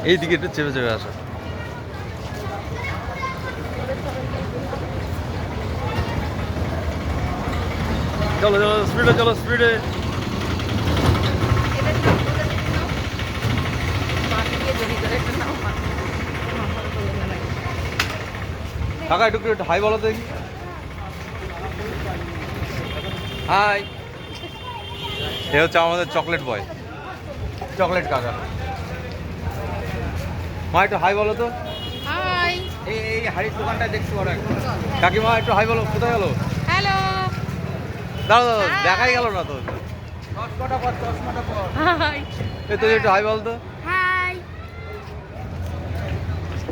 এই দিকে একটু চেপে চেপে আসো। চলো চলো স্পিডে, চলো স্পিডে। কাকা একটু একটু হাই বলো তো দেখি। হাই। এ হচ্ছে আমাদের চকলেট বয়, চকলেট কাকা। মা একটু হাই বলো তো। হাই। এই হাড়ির দোকানটা দেখতে পারো একবার। কাকিমা একটু হাই বলো। কোথায় গেলো? হ্যালো। দাঁড়ো দাঁড়ো, দেখাই গেল না তো। হাই। এই তুই একটু হাই বল তো।